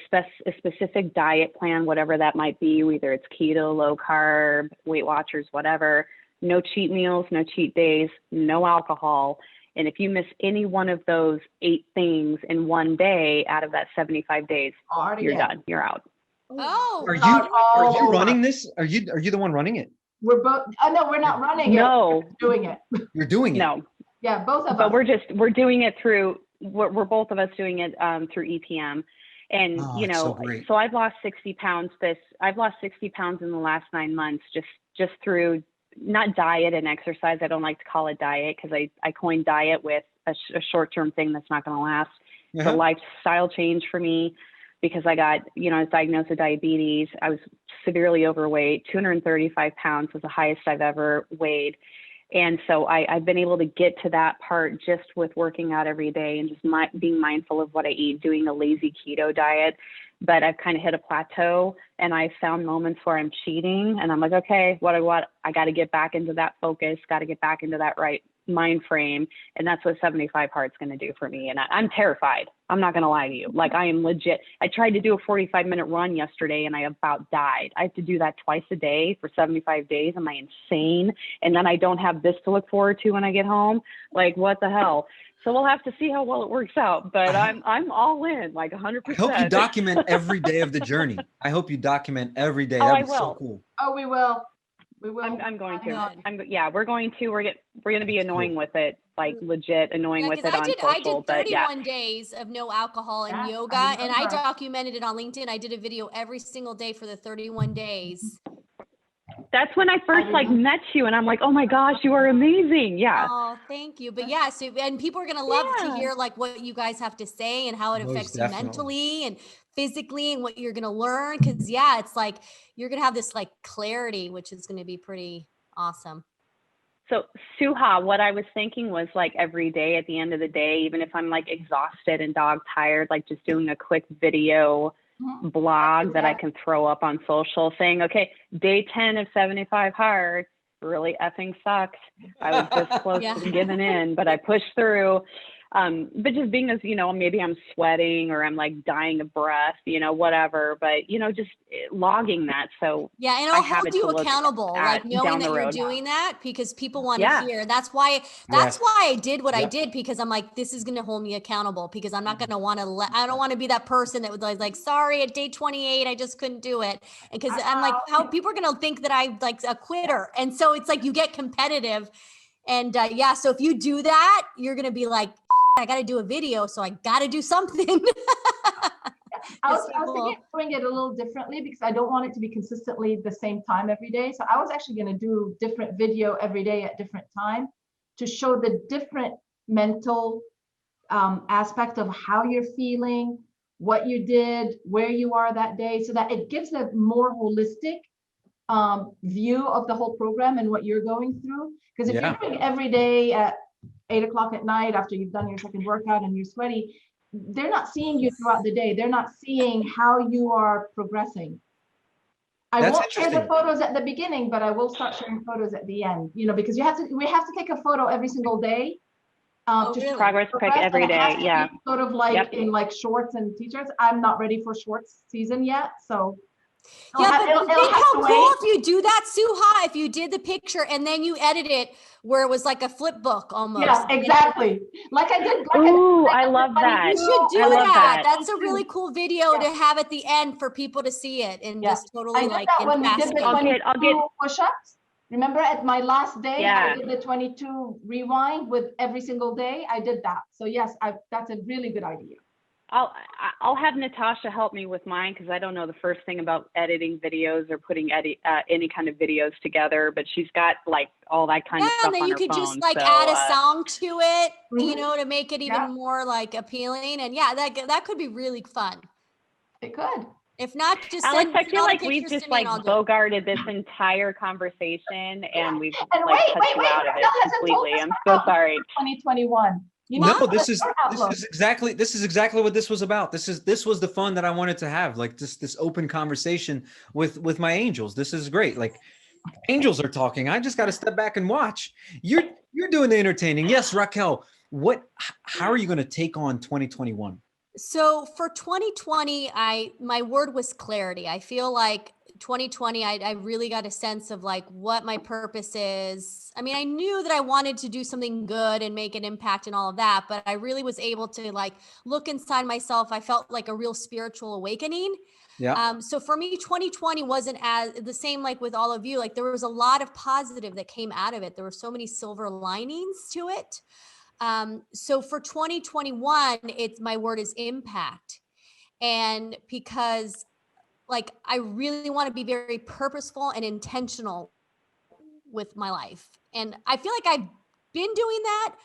specific diet plan, whatever that might be, whether it's keto, low carb, Weight Watchers, whatever. No cheat meals, no cheat days, no alcohol. And if you miss any one of those 8 things in one day out of that 75 days, you're done. You're out. Oh, are you running this? Are you the one running it? We're both. No, we're not running it. No, we're doing it. You're doing it. No. Yeah, both of us. But we're doing it through. We're both of us doing it through EPM, and so I've lost 60 pounds. I've lost 60 pounds in the last 9 months, just through not diet and exercise. I don't like to call it diet because I coined diet with a short-term thing that's not going to last. It's a lifestyle change for me because I got, I was diagnosed with diabetes. I was severely overweight. 235 pounds was the highest I've ever weighed. And so I've been able to get to that part just with working out every day and just being mindful of what I eat, doing a lazy keto diet. But I've kind of hit a plateau, and I found moments where I'm cheating, and I'm like, okay, what I got to get back into that focus, got to get back into that right mind frame. And that's what 75 Hard's going to do for me. And I'm terrified. I'm not going to lie to you. Like, I am legit. I tried to do a 45-minute run yesterday, and I about died. I have to do that twice a day for 75 days. Am I insane? And then I don't have this to look forward to when I get home. Like, what the hell? So we'll have to see how well it works out, but I'm all in, like 100%. I hope you document every day of the journey. I hope you document every day. Oh, That'd be I will. So cool. Oh, we will. We will. I'm going to. We're going to. We're going to be annoying with it, like legit annoying with it on social. I did 31 days of no alcohol and yoga, and I documented it on LinkedIn. I did a video every single day for the 31 days. That's when I first met you, and I'm like, oh my gosh, you are amazing. Yeah. Oh, thank you. But yeah, so and people are gonna love to hear like what you guys have to say and how it affects you mentally and physically and what you're gonna learn. Cause it's like you're gonna have this like clarity, which is gonna be pretty awesome. So Suha, what I was thinking was like every day at the end of the day, even if I'm like exhausted and dog tired, like just doing a quick video blog that I can throw up on social saying, okay, day 10 of 75 Hard really effing sucked. I was this close to giving in, but I pushed through. But just being as, maybe I'm sweating or I'm like dying of breath, whatever, but, just logging that. So yeah, and I'll hold you accountable, like knowing that you're doing that because people want to hear. That's why I did what I did, because I'm like, this is going to hold me accountable because I'm not going to want to I don't want to be that person that was like, sorry, at day 28, I just couldn't do it. And because I'm like, how people are going to think that I'm like a quitter. And so it's like, you get competitive and so if you do that, you're going to be like, I got to do a video, so I got to do something. I was thinking of doing it a little differently because I don't want it to be consistently the same time every day. So I was actually going to do different video every day at different time to show the different mental aspect of how you're feeling, what you did, where you are that day, so that it gives a more holistic view of the whole program and what you're going through. Because if you're doing every day at 8 o'clock at night after you've done your second workout and you're sweaty, they're not seeing you throughout the day. They're not seeing how you are progressing. I won't share the photos at the beginning, but I will start sharing photos at the end, because we have to take a photo every single day. Progress pic every day. Yeah. Sort of like in like shorts and t-shirts. I'm not ready for shorts season yet. So but think how cool if you do that, Suha, if you did the picture and then you edit it where it was like a flip book almost. Yeah, exactly. Like I did. I love that. You should do that. That's a really cool video to have at the end for people to see it and just totally like when we did the 22 push-ups. Remember at my last day, I did the 22 rewind with every single day. I did that. So yes, that's a really good idea. I'll have Natasha help me with mine because I don't know the first thing about editing videos or putting any kind of videos together. But she's got like all that kind of stuff and then on you her could phone. just like so, add a song to it, you Mhm. know, to make it even more like appealing. And yeah, that could be really fun. It could. If not, just Alex, send I feel all the like we've pictures just to me and like I'll do it. bogarted this entire conversation, and we've And like wait, cut wait, you wait, out of it Raquel hasn't told completely. us I'm her so outlook sorry. for 2021. You No, know, this is her outlook. exactly what this was about. This was the fun that I wanted to have, like just this open conversation with my angels. This is great. Like angels are talking. I just got to step back and watch. You're doing the entertaining. Yes, Raquel. How are you going to take on 2021? So for 2020, my word was clarity. I feel like 2020, I really got a sense of like what my purpose is. I mean, I knew that I wanted to do something good and make an impact and all of that, but I really was able to like look inside myself. I felt like a real spiritual awakening. Yeah. So for me, 2020 wasn't as the same, like with all of you, like there was a lot of positive that came out of it. There were so many silver linings to it. So for 2021, my word is impact. And because like, I really want to be very purposeful and intentional with my life. And I feel like I've been doing that,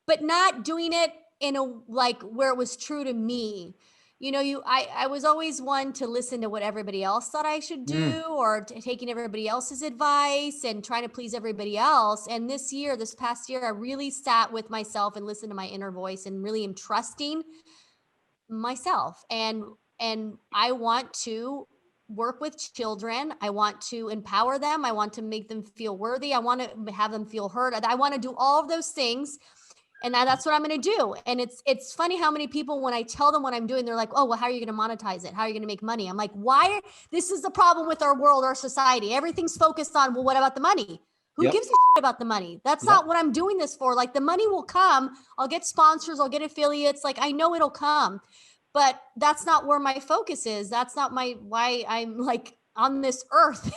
but not doing it in a, like where it was true to me. You know, I was always one to listen to what everybody else thought I should do, or taking everybody else's advice and trying to please everybody else. And this past year, I really sat with myself and listened to my inner voice and really am trusting myself. And I want to work with children. I want to empower them. I want to make them feel worthy. I want to have them feel heard. I want to do all of those things. And that's what I'm going to do. And it's funny how many people, when I tell them what I'm doing, they're like, oh, well, how are you going to monetize it? How are you going to make money? I'm like, this is the problem with our world, our society. Everything's focused on, well, what about the money? Who gives a shit about the money? That's not what I'm doing this for. Like the money will come. I'll get sponsors. I'll get affiliates. Like I know it'll come, but that's not where my focus is. That's not why I'm like on this earth.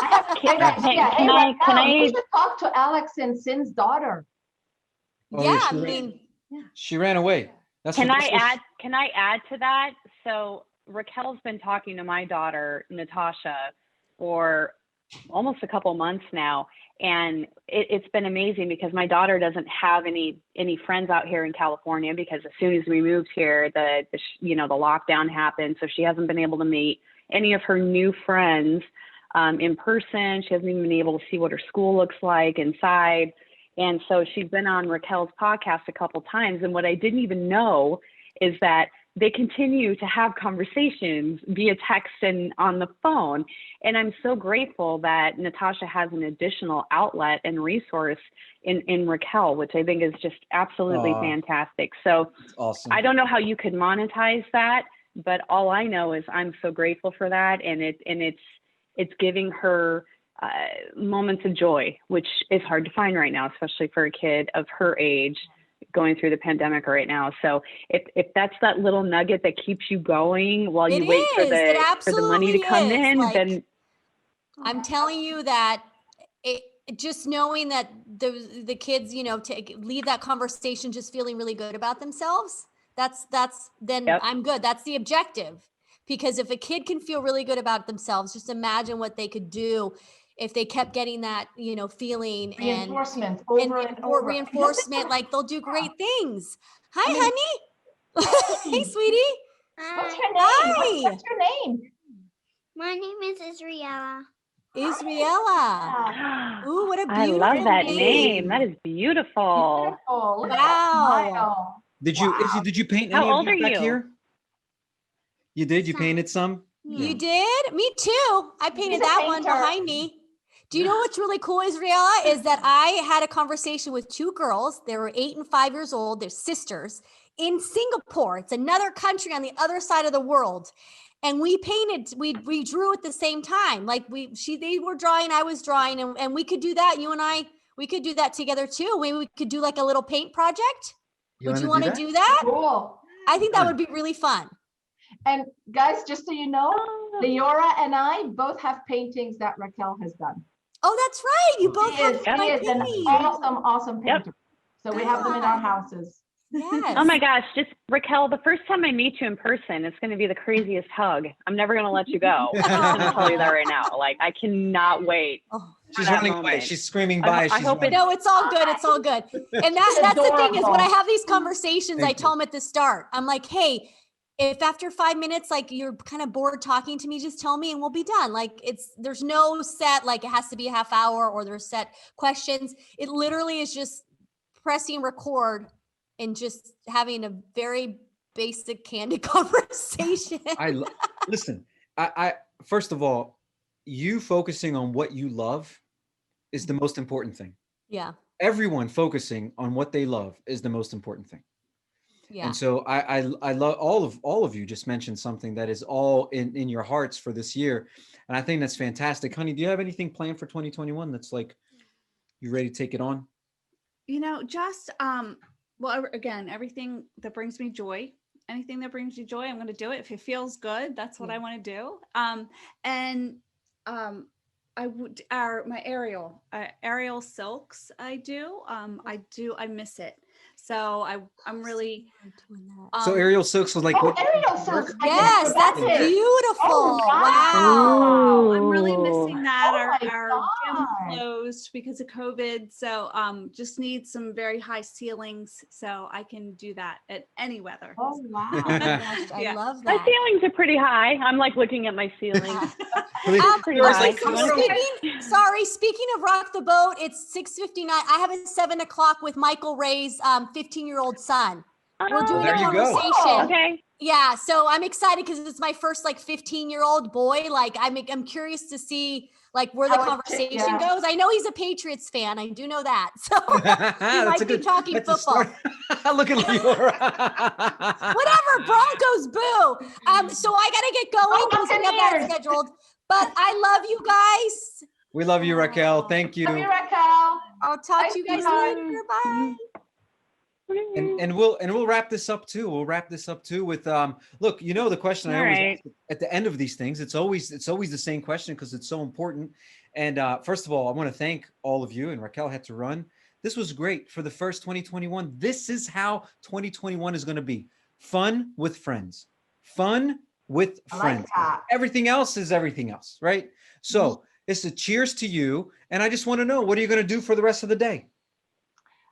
I have a great idea. Hey, Raquel, you should talk to Alex and Sin's daughter. Oh, yeah, she I mean, she ran away. Can I add to that? So Raquel's been talking to my daughter, Natasha, for almost a couple months now. And it's been amazing because my daughter doesn't have any friends out here in California, because as soon as we moved here, the lockdown happened. So she hasn't been able to meet any of her new friends in person. She hasn't even been able to see what her school looks like inside. And so she's been on Raquel's podcast a couple times. And what I didn't even know is that they continue to have conversations via text and on the phone. And I'm so grateful that Natasha has an additional outlet and resource in Raquel, which I think is just absolutely fantastic. So awesome. I don't know how you could monetize that, but all I know is I'm so grateful for that. And it's giving her moments of joy, which is hard to find right now, especially for a kid of her age going through the pandemic right now. So if that's that little nugget that keeps you going while you wait for the money to come in, like, then I'm telling you that just knowing that the kids, leave that conversation just feeling really good about themselves, then I'm good. That's the objective. Because if a kid can feel really good about themselves, just imagine what they could do if they kept getting that, feeling reinforcement and reinforcement, like they'll do great things. Hi, honey. Hey, sweetie. What's your name? Hi. What's your name? My name is Israela. Israela. Ooh, what a beautiful name. I love that name. That is beautiful. Wow. Did you paint any of these back here? You did? You painted some? You did? Me too. I painted that one behind me. Do you know what's really cool, Israela, is that I had a conversation with two girls. They were 8 and 5 years old. They're sisters in Singapore. It's another country on the other side of the world. And we painted, we drew at the same time. Like they were drawing, I was drawing, and we could do that. You and I, we could do that together too. Maybe we could do like a little paint project. Would you want to do that? Cool. I think that would be really fun. And guys, just so you know, Leora and I both have paintings that Raquel has done. Oh, that's right. You both have She is an awesome painter. So we have them in our houses. Yes. Oh my gosh, just Raquel, the first time I meet you in person, it's going to be the craziest hug. I'm never going to let you go. I'm just going to tell you that right now. Like, I cannot wait. Oh. She's running away. She's screaming by. I hope running. No, it's all good. It's all good. And that's the thing is when I have these conversations, I tell them at the start, I'm like, hey, if after 5 minutes, like you're kind of bored talking to me, just tell me and we'll be done. Like there's no set, like it has to be a half hour or there's set questions. It literally is just pressing record and just having a very basic candid conversation. Listen, I first of all, you focusing on what you love is the most important thing. Yeah. Everyone focusing on what they love is the most important thing. Yeah. And so I love all of you just mentioned something that is all in your hearts for this year. And I think that's fantastic. Honey, do you have anything planned for 2021 that's like you ready to take it on? Just well, again, everything that brings me joy, anything that brings you joy, I'm going to do it. If it feels good, that's what I want to do. I would my aerial silks. I miss it. So I'm really so aerial silks was like aerial silks. Yes, that's beautiful. Oh, wow. I'm really missing that. Oh Our gym closed because of COVID. So just need some very high ceilings so I can do that at any weather. Oh wow. Gosh, I love that. My ceilings are pretty high. I'm like looking at my ceiling. Speaking of Rock the Boat, it's 6:59. I have a 7 o'clock with Michael Ray's 15-year-old son. We're doing a conversation. Oh, okay. Yeah, so I'm excited because it's my first like 15-year-old boy. Like I'm curious to see like where the conversation goes. I know he's a Patriots fan. I do know that. So he might be talking football. Look at Leora. Whatever, Broncos boo. So I gotta get going because we have that scheduled. But I love you guys. We love you, Raquel. Thank you. Love you, Raquel. I'll talk to you guys later. Bye. And we'll wrap this up too. We'll wrap this up too with look, the question I always ask at the end of these things, it's always the same question because it's so important. And first of all, I want to thank all of you, and Raquel had to run. This was great for the first 2021. This is how 2021 is going to be. Fun with friends. Fun with friends. Like everything else is everything else, right? So it's a cheers to you. And I just want to know, what are you going to do for the rest of the day?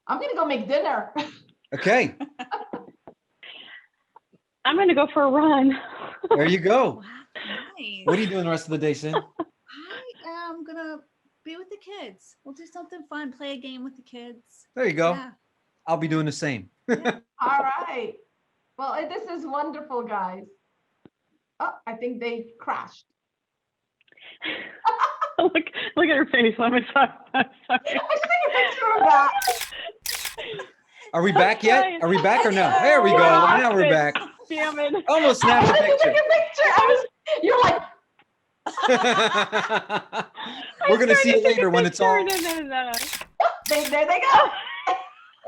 I'm going to go make dinner. Okay. I'm going to go for a run. There you go. Wow, nice. What are you doing the rest of the day, Sin? I am going to be with the kids. We'll do something fun, play a game with the kids. There you go. Yeah. I'll be doing the same. Yeah. All right. Well, this is wonderful, guys. Oh, I think they crashed. look at her face. I'm sorry. I should take a picture of that. Are we back yet? Are we back or no? There we go. Now we're back. Damn it. Almost snapped a picture. You're like. We're going to see it later when it's all. There they go.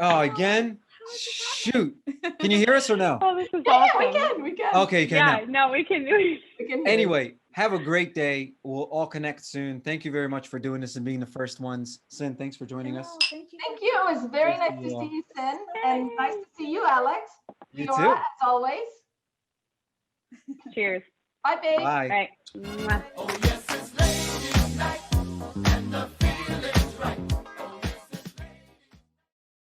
Oh, again? Shoot. Can you hear us or no? Oh, this is awesome. Yeah, we can. Okay, you can now. No, we can. Anyway, have a great day. We'll all connect soon. Thank you very much for doing this and being the first ones. Sin, thanks for joining us. Thank you. Thank you. It was very nice to see you, Sin. And nice to see you, Alex. You Leora, too. as always. Cheers. Bye, babe. Bye. Bye.